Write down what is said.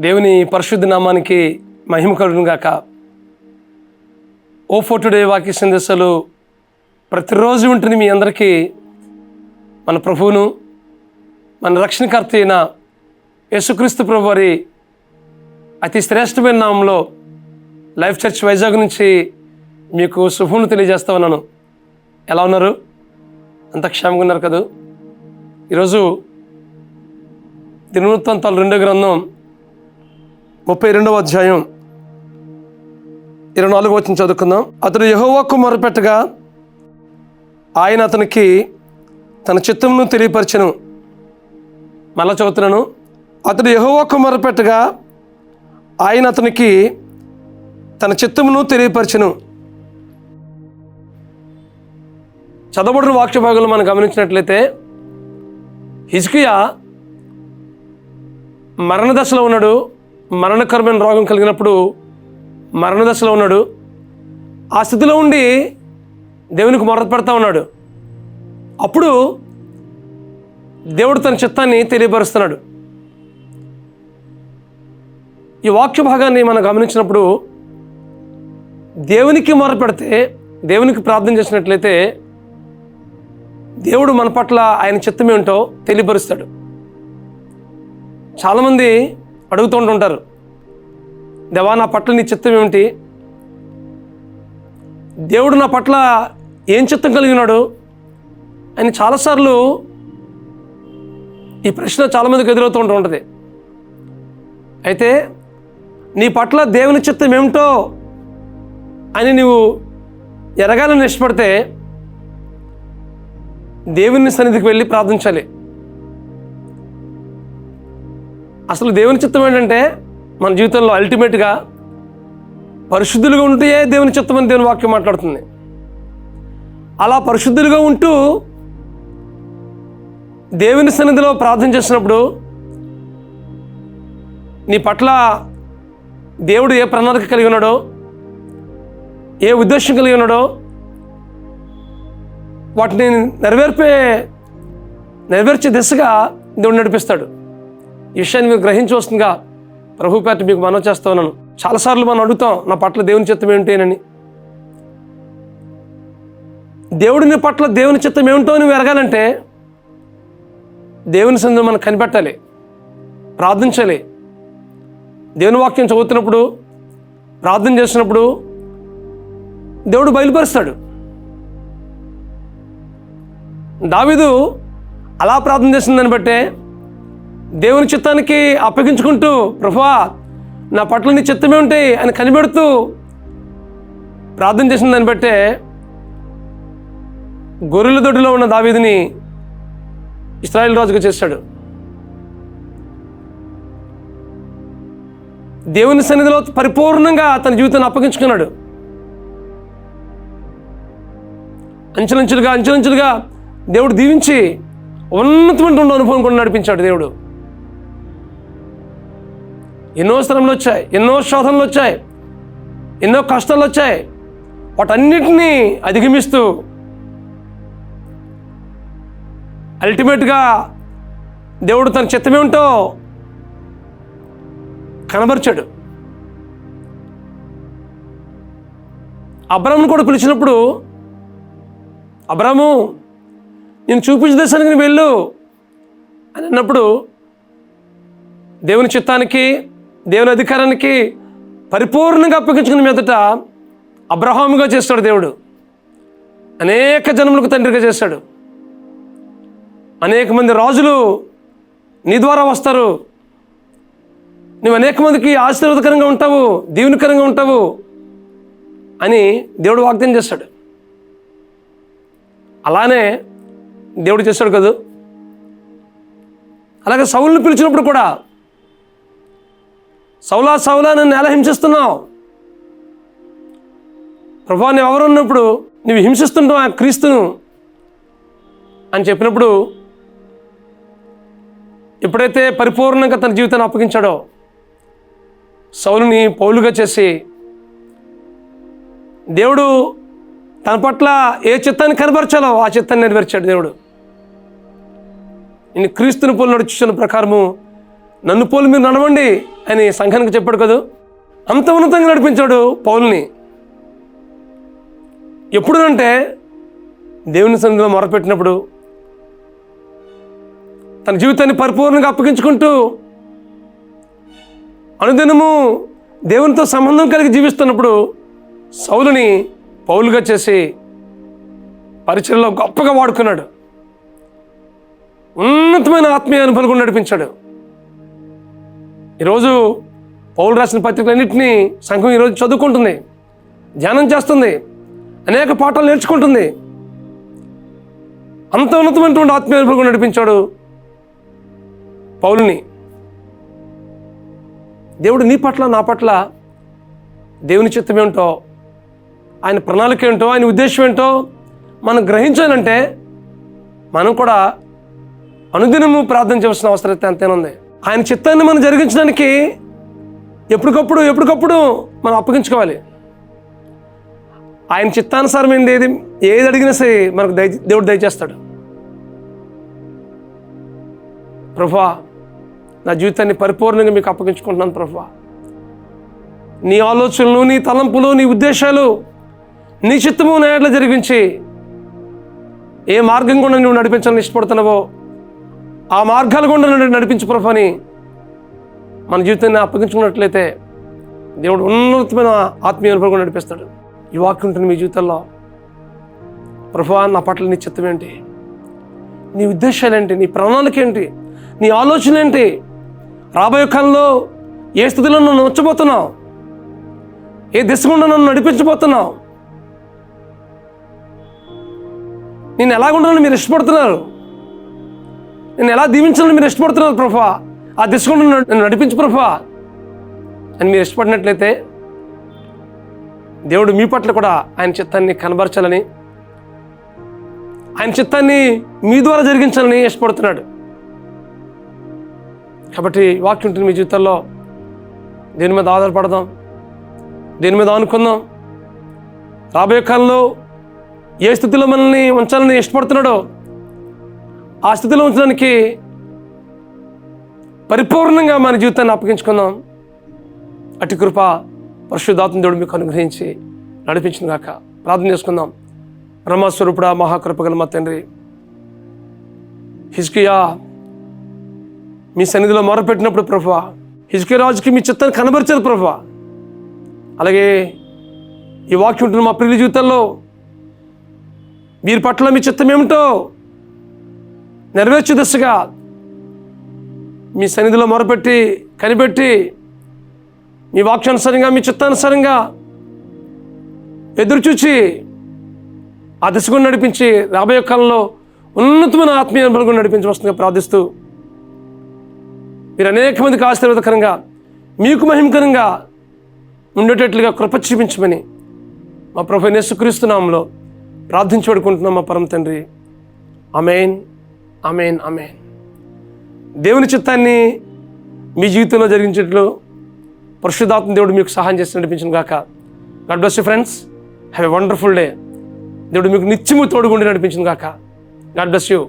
దేవుని పరిశుద్ధ నామానికి మహిమ కలుగును గాక. ఓ4 టుడే వాక్య సందేశాలు ప్రతిరోజు ఉంటుంది మీ అందరికీ మన ప్రభువును మన రక్షణకర్త అయిన యేసుక్రీస్తు ప్రభు వారి అతి శ్రేష్టమైన నామంలో లైఫ్ చర్చ్ వైజాగ్ నుంచి మీకు శుభమును తెలియజేస్తా ఉన్నాను. ఎలా ఉన్నారు? అంత క్షేమంగా ఉన్నారు కదా? ఈరోజు దినవృత్తాంతాలు 2వ గ్రంథం 32వ అధ్యాయం 24వ వచనం చదువుకుందాం. అతడు యెహోవాకు మొరపెట్టగా ఆయన అతనికి తన చిత్తమును తెలియపరచెను. మళ్ళా చదువుతున్నాను. అతడు యెహోవాకు మొరపెట్టగా ఆయన అతనికి తన చిత్తమును తెలియపరచెను. చదవబడిన వాక్య భాగంలో మనం గమనించినట్లయితే హిజ్కియా మరణ దశలో ఉన్నాడు. మరణకరమైన రోగం కలిగినప్పుడు మరణ దశలో ఉన్నాడు. ఆ స్థితిలో ఉండి దేవునికి మొర పెడతా ఉన్నాడు. అప్పుడు దేవుడు తన చిత్తాన్ని తెలియపరుస్తున్నాడు. ఈ వాక్య భాగాన్ని మనం గమనించినప్పుడు దేవునికి మొర పెడితే, దేవునికి ప్రార్థన చేసినట్లయితే దేవుడు మన పట్ల ఆయన చిత్తం ఏమిటో తెలియపరుస్తాడు. చాలామంది అడుగుతూ ఉంటుంటారు, దేవా నా పట్ల నీ చిత్తం ఏమిటి? దేవుడు నా పట్ల ఏం చిత్తం కలిగినాడు అని చాలాసార్లు ఈ ప్రశ్న చాలామందికి ఎదురవుతూ ఉంటుంది. అయితే నీ పట్ల దేవుని చిత్తం ఏమిటో అని నువ్వు ఎరగాలని ఇష్టపడితే దేవుని సన్నిధికి వెళ్ళి ప్రార్థించాలి. అసలు దేవుని చిత్తం ఏంటంటే మన జీవితంలో అల్టిమేట్గా పరిశుద్ధులుగా ఉంటే దేవుని చిత్తం అని దేవుని వాక్యం మాట్లాడుతుంది. అలా పరిశుద్ధులుగా ఉంటూ దేవుని సన్నిధిలో ప్రార్థన చేసినప్పుడు నీ పట్ల దేవుడు ఏ ప్రణాళిక కలిగి ఉన్నాడో, ఏ ఉద్దేశం కలిగి ఉన్నాడో వాటిని నెరవేర్చే దిశగా దేవుడు నడిపిస్తాడు. ఈ విషయాన్ని మీరు గ్రహించి వస్తుందిగా ప్రభు పేట మీకు మనవి చేస్తా ఉన్నాను. చాలాసార్లు మనం అడుగుతాం, నా పట్ల దేవుని చిత్తం ఏమిటేనని. దేవుడిని పట్ల దేవుని చిత్తం ఏమిటో నువ్వు ఎరగాలంటే దేవుని సన్నిధిలో మనం కనిపెట్టాలి, ప్రార్థించాలి. దేవుని వాక్యం చదువుతున్నప్పుడు, ప్రార్థన చేసినప్పుడు దేవుడు బయలుపరుస్తాడు. దావీదు అలా ప్రార్థన చేసిన దాన్ని బట్టే దేవుని చిత్తానికి అప్పగించుకుంటూ, ప్రభువా నా పట్ల నీ చిత్తమే ఉంటాయి అని కనిపెడుతూ ప్రార్థన చేసిన దాన్ని బట్టే గొర్రెల దొడ్డిలో ఉన్న దావీదుని ఇశ్రాయేలు రాజుగా చేశాడు. దేవుని సన్నిధిలో పరిపూర్ణంగా తన జీవితాన్ని అప్పగించుకున్నాడు. అంచెలంచెలుగా దేవుడు దీవించి ఉన్నతమైన అనుభవం కూడా నడిపించాడు దేవుడు. ఎన్నో శ్రమలు వచ్చాయి, ఎన్నో శోధనలు వచ్చాయి, ఎన్నో కష్టాలు వచ్చాయి. వాటన్నిటినీ అధిగమిస్తూ అల్టిమేట్గా దేవుడు తన చిత్తమేమిటో కనబరిచాడు. అబ్రాహామును కూడా పిలిచినప్పుడు, అబ్రాహాము నేను చూపించే దేశానికి నేను వెళ్ళు అని అన్నప్పుడు దేవుని చిత్తానికి, దేవుని అధికారానికి పరిపూర్ణంగా అప్పగించుకున్న మీదట అబ్రహాముగా చేస్తాడు దేవుడు. అనేక జనములకు తండ్రిగా చేస్తాడు. అనేక మంది రాజులు నీ ద్వారా వస్తారు. నువ్వు అనేక మందికి ఆశీర్వాదకరంగా ఉంటావు, దీవెనకరంగా ఉంటావు అని దేవుడు వాగ్దానం చేస్తాడు. అలానే దేవుడు చేస్తాడు కదా. అలాగే సౌలుని పిలిచినప్పుడు కూడా, సౌలా సౌలా నన్ను ఎలా హింసిస్తున్నావు? ప్రభువా నువ్వు ఎవరు ఉన్నప్పుడు నువ్వు హింసిస్తుంటావు ఆ క్రీస్తును అని చెప్పినప్పుడు, ఎప్పుడైతే పరిపూర్ణంగా తన జీవితాన్ని అప్పగించాడో సౌలుని పౌలుగా చేసి దేవుడు తన పట్ల ఏ చిత్తాన్ని కనబరచాలో ఆ చిత్తాన్ని నెరవేర్చాడు దేవుడు. నేను క్రీస్తుని పోలు నడుచున్న ప్రకారము నన్ను పోలు మీరు నడవండి అని సంఘానికి చెప్పాడు కదా. అంత ఉన్నతంగా నడిపించాడు పౌలుని. ఎప్పుడు అంటే దేవుని సన్నిధిలో మొరపెట్టినప్పుడు, తన జీవితాన్ని పరిపూర్ణంగా అప్పగించుకుంటూ అనుదినము దేవునితో సంబంధం కలిగి జీవిస్తున్నప్పుడు సౌలుని పౌలుగా చేసి పరిచర్యలో గొప్పగా వాడుకున్నాడు. ఉన్నతమైన ఆత్మీయ అనుభవం నడిపించాడు. ఈరోజు పౌలు రాసిన పత్రికలన్నింటినీ సంఘం ఈరోజు చదువుకుంటుంది, ధ్యానం చేస్తుంది, అనేక పాఠాలు నేర్చుకుంటుంది. అంత ఉన్నతమైనటువంటి ఆత్మీయ అనుభవం నడిపించాడు పౌలుని. దేవుడు నీ పట్ల, నా పట్ల దేవుని చిత్తం ఏంటో, ఆయన ప్రణాళిక ఏంటో, ఆయన ఉద్దేశం ఏంటో మనం గ్రహించాలంటే మనం కూడా అనుదినము ప్రార్థన చేయాల్సిన అవసరం అంతేనుంది. ఆయన చిత్తాన్ని మనం జరిగించడానికి ఎప్పటికప్పుడు మనం అప్పగించుకోవాలి. ఆయన చిత్తానుసారమైనది ఏది అడిగినా సరే మనకు దేవుడు దయచేస్తాడు. ప్రభువా, నా జీవితాన్ని పరిపూర్ణంగా మీకు అప్పగించుకుంటున్నాను ప్రభువా. నీ ఆలోచనలు, నీ తలంపులు, నీ ఉద్దేశాలు, నీ చిత్తము నా ఎడల జరిగించి ఏ మార్గం గుండా నువ్వు నడిపించాలని ఇష్టపడుతున్నావో ఆ మార్గాల గుండా నడిపించు ప్రభు అని మన జీవితాన్ని అప్పగించుకున్నట్లయితే దేవుడు ఉన్నతమైన ఆత్మీయ అనుభవం నడిపిస్తాడు. ఈ వాక్యం ఉంటుంది మీ జీవితంలో. ప్రభువా, నా పట్ల నీ చిత్తం ఏంటి, నీ ఉద్దేశాలు ఏంటి, నీ ప్రణాళిక ఏంటి, నీ ఆలోచన ఏంటి, రాబోయే కాలంలో ఏ స్థితిలో నన్ను వచ్చబోతున్నావు, ఏ దిశ గుండా నన్ను నడిపించబోతున్నావు, నేను ఎలాగుండాలని మీరు ఇష్టపడుతున్నారు, నేను ఎలా దీవించాలని మీరు ఇష్టపడుతున్నారు ప్రభువా, ఆ దిశ గుండా నన్ను నడిపించు ప్రభువా అని మీరు ఇష్టపడినట్లయితే దేవుడు మీ పట్ల కూడా ఆయన చిత్తాన్ని కనబరచాలని, ఆయన చిత్తాన్ని మీ ద్వారా జరిగించాలని ఇష్టపడుతున్నాడు. కాబట్టి వాక్యం ఉంటుంది మీ జీవితంలో. దేని మీద ఆధారపడదాం, దేని మీద ఆనుకుందాం. రాబోయే కాలంలో ఏ స్థితిలో మనల్ని ఉంచాలని ఇష్టపడుతున్నాడో ఆ స్థితిలో ఉంచడానికి పరిపూర్ణంగా మన జీవితాన్ని అప్పగించుకుందాం. అటు కృప పరిశుద్ధాత్మ దేవుడు మీకు అనుగ్రహించి నడిపించిన గాక. ప్రార్థన చేసుకుందాం. బ్రహ్మస్వరూపుడా, మహాకృపగల మా తండ్రి, హిజ్కియా మీ సన్నిధిలో మొరపెట్టినప్పుడు ప్రభువా, హిజ్కియా రాజుకి మీ చిత్తాన్ని కనబరిచారు ప్రభువా. అలాగే ఈ వాక్యం ఉంటుంది మా ప్రియుల జీవితంలో. వీరి పట్ల మీ చిత్తం ఏమిటో నెరవేర్చే దిశగా మీ సన్నిధిలో మొరపెట్టి కనిపెట్టి మీ వాక్యానుసారంగా, మీ చిత్తానుసారంగా ఎదురుచూచి ఆ దిశగా నడిపించి రాబోయే కాలంలో ఉన్నతమైన ఆత్మీయ అనుభవం నడిపించవలసిందిగా ప్రార్థిస్తూ, మీరు అనేక మందికి ఆశీర్వాదకరంగా, మీకు మహిమకరంగా ఉండేటట్లుగా కృప చూపించమని మా ప్రభువైన యేసుక్రీస్తు నామములో ప్రార్థించి వేడుకుంటున్నాం మా పరమ తండ్రి. ఆమేన్, ఆమేన్, ఆమేన్. దేవుని చిత్తాన్ని మీ జీవితంలో జరిగించేట్లు పరిశుద్ధాత్మ దేవుడు మీకు సహాయం చేసి నడిపించిన గాక. God bless you friends. Have a wonderful day. దేవుడు మీకు నిత్యము తోడుగుండి నడిపించిన గాక. God bless you.